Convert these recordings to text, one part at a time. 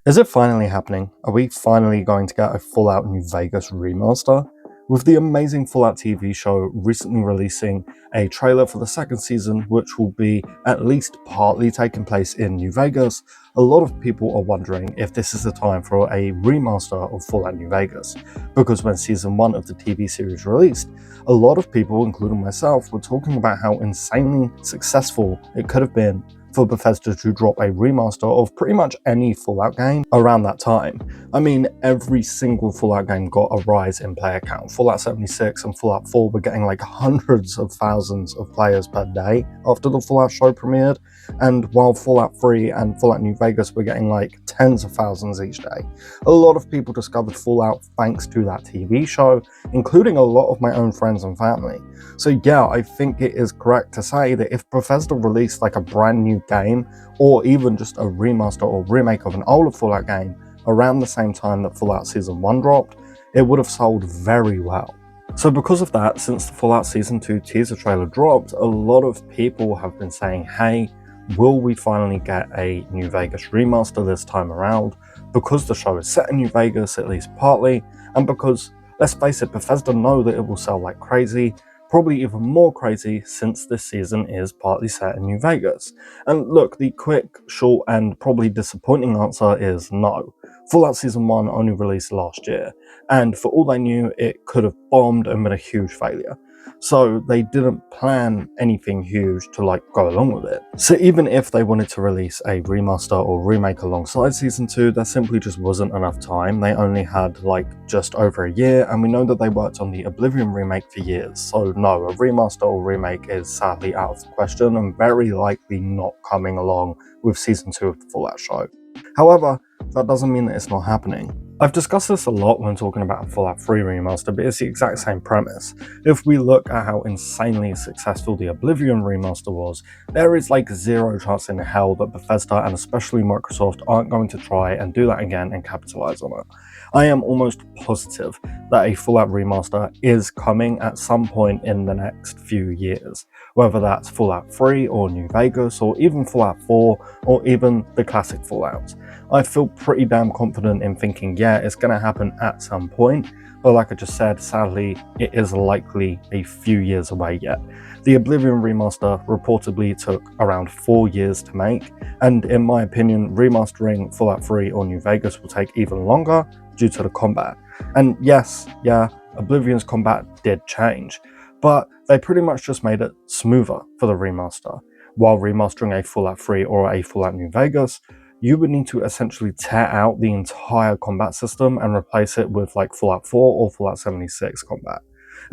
Is it finally happening? Are we finally going to get a Fallout New Vegas remaster? With the amazing Fallout TV show recently releasing a trailer for the second season, which will be at least partly taking place in New Vegas, a lot of people are wondering if this is the time for a remaster of Fallout New Vegas. Because when season 1 of the TV series released, a lot of people, including myself, were talking about how insanely successful it could have been for Bethesda to drop a remaster of pretty much any Fallout game around that time. I mean, every single Fallout game got a rise in player count. Fallout 76 and Fallout 4 were getting like hundreds of thousands of players per day after the Fallout show premiered, and while Fallout 3 and Fallout New Vegas were getting like tens of thousands each day. A lot of people discovered Fallout thanks to that TV show, including a lot of my own friends and family. So yeah, I think it is correct to say that if Bethesda released like a brand new game, or even just a remaster or remake of an older Fallout game around the same time that Fallout Season 1 dropped, it would have sold very well. So because of that, since the Fallout Season 2 teaser trailer dropped, a lot of people have been saying, hey, will we finally get a New Vegas remaster this time around? Because the show is set in New Vegas, at least partly, and because, let's face it, Bethesda know that it will sell like crazy, probably even more crazy since this season is partly set in New Vegas. And look, the quick, short, and probably disappointing answer is no. Fallout Season 1 only released last year, and for all they knew, it could have bombed and been a huge failure. So they didn't plan anything huge to like go along with it. So even if they wanted to release a remaster or remake alongside Season 2, there simply just wasn't enough time. They only had like just over a year, and we know that they worked on the Oblivion remake for years. So no, a remaster or remake is sadly out of the question and very likely not coming along with Season 2 of the Fallout show. However, that doesn't mean that it's not happening. I've discussed this a lot when talking about a Fallout 3 remaster, but it's the exact same premise. If we look at how insanely successful the Oblivion remaster was, there is like zero chance in hell that Bethesda and especially Microsoft aren't going to try and do that again and capitalize on it. I am almost positive that a Fallout remaster is coming at some point in the next few years, whether that's Fallout 3 or New Vegas or even Fallout 4 or even the classic Fallout. I feel pretty damn confident in thinking, yeah, it's going to happen at some point, but like I just said, sadly, it is likely a few years away yet. The Oblivion remaster reportedly took around 4 years to make, and in my opinion, remastering Fallout 3 or New Vegas will take even longer due to the combat. And yes, yeah, Oblivion's combat did change, but they pretty much just made it smoother for the remaster. While remastering a Fallout 3 or a Fallout New Vegas, you would need to essentially tear out the entire combat system and replace it with like Fallout 4 or Fallout 76 combat.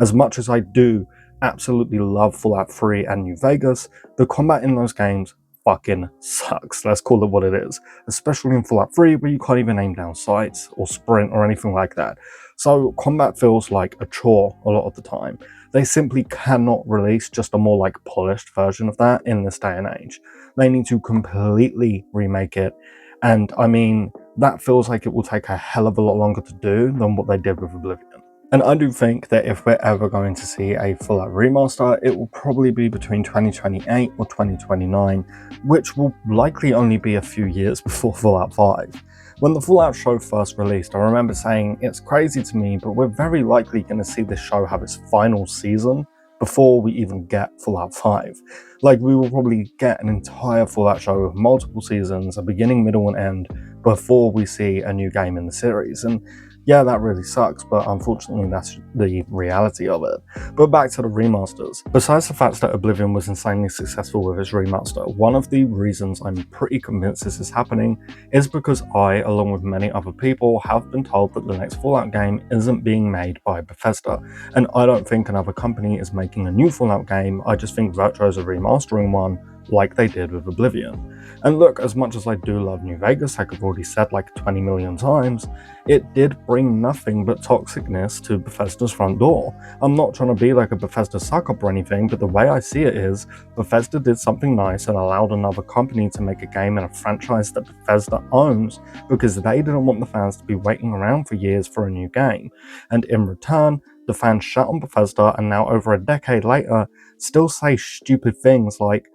As much as I do absolutely love Fallout 3 and New Vegas, the combat in those games fucking sucks. Let's call it what it is. Especially in Fallout 3 where you can't even aim down sights or sprint or anything like that. So combat feels like a chore a lot of the time. They simply cannot release just a more like polished version of that in this day and age. They need to completely remake it, and I mean, that feels like it will take a hell of a lot longer to do than what they did with Oblivion. And I do think that if we're ever going to see a Fallout remaster, it will probably be between 2028 or 2029, which will likely only be a few years before Fallout 5. When the Fallout show first released, I remember saying, it's crazy to me, but we're very likely going to see this show have its final season before we even get Fallout 5. Like, we will probably get an entire Fallout show with multiple seasons, a beginning, middle, and end, before we see a new game in the series. And yeah, that really sucks, but unfortunately that's the reality of it. But back to the remasters. Besides the fact that Oblivion was insanely successful with its remaster, one of the reasons I'm pretty convinced this is happening is because I, along with many other people, have been told that the next Fallout game isn't being made by Bethesda. And I don't think another company is making a new Fallout game, I just think Virtuos are remastering one like they did with Oblivion. And look, as much as I do love New Vegas, like I've already said like 20 million times, it did bring nothing but toxicness to Bethesda's front door. I'm not trying to be like a Bethesda suck-up or anything, but the way I see it is, Bethesda did something nice and allowed another company to make a game in a franchise that Bethesda owns because they didn't want the fans to be waiting around for years for a new game. And in return, the fans shut on Bethesda and now over a decade later, still say stupid things like,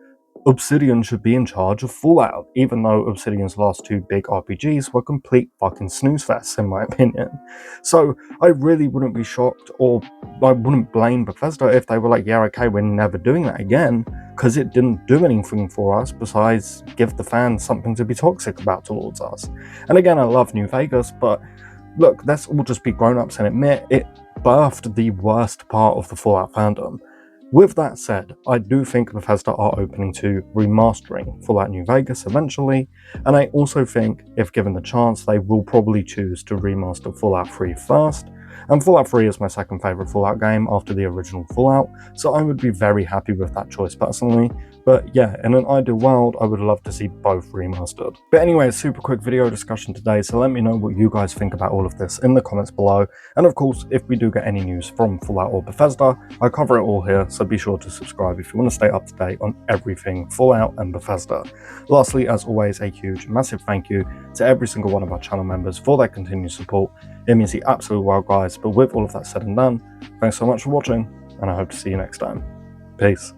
Obsidian should be in charge of Fallout, even though Obsidian's last two big RPGs were complete fucking snooze fests, in my opinion. So I really wouldn't be shocked, or I wouldn't blame Bethesda if they were like, yeah, okay, we're never doing that again, because it didn't do anything for us besides give the fans something to be toxic about towards us. And again, I love New Vegas, but look, let's all just be grown-ups and admit it birthed the worst part of the Fallout fandom. With that said, I do think Bethesda are opening to remastering Fallout New Vegas eventually, and I also think, if given the chance, they will probably choose to remaster Fallout 3 first, and Fallout 3 is my second favourite Fallout game after the original Fallout, so I would be very happy with that choice personally. But yeah, in an ideal world, I would love to see both remastered. But anyway, a super quick video discussion today, so let me know what you guys think about all of this in the comments below. And of course, if we do get any news from Fallout or Bethesda, I cover it all here, so be sure to subscribe if you want to stay up to date on everything Fallout and Bethesda. Lastly, as always, a huge, massive thank you to every single one of our channel members for their continued support. It means the absolute world, guys. But with all of that said and done, thanks so much for watching, and I hope to see you next time. Peace.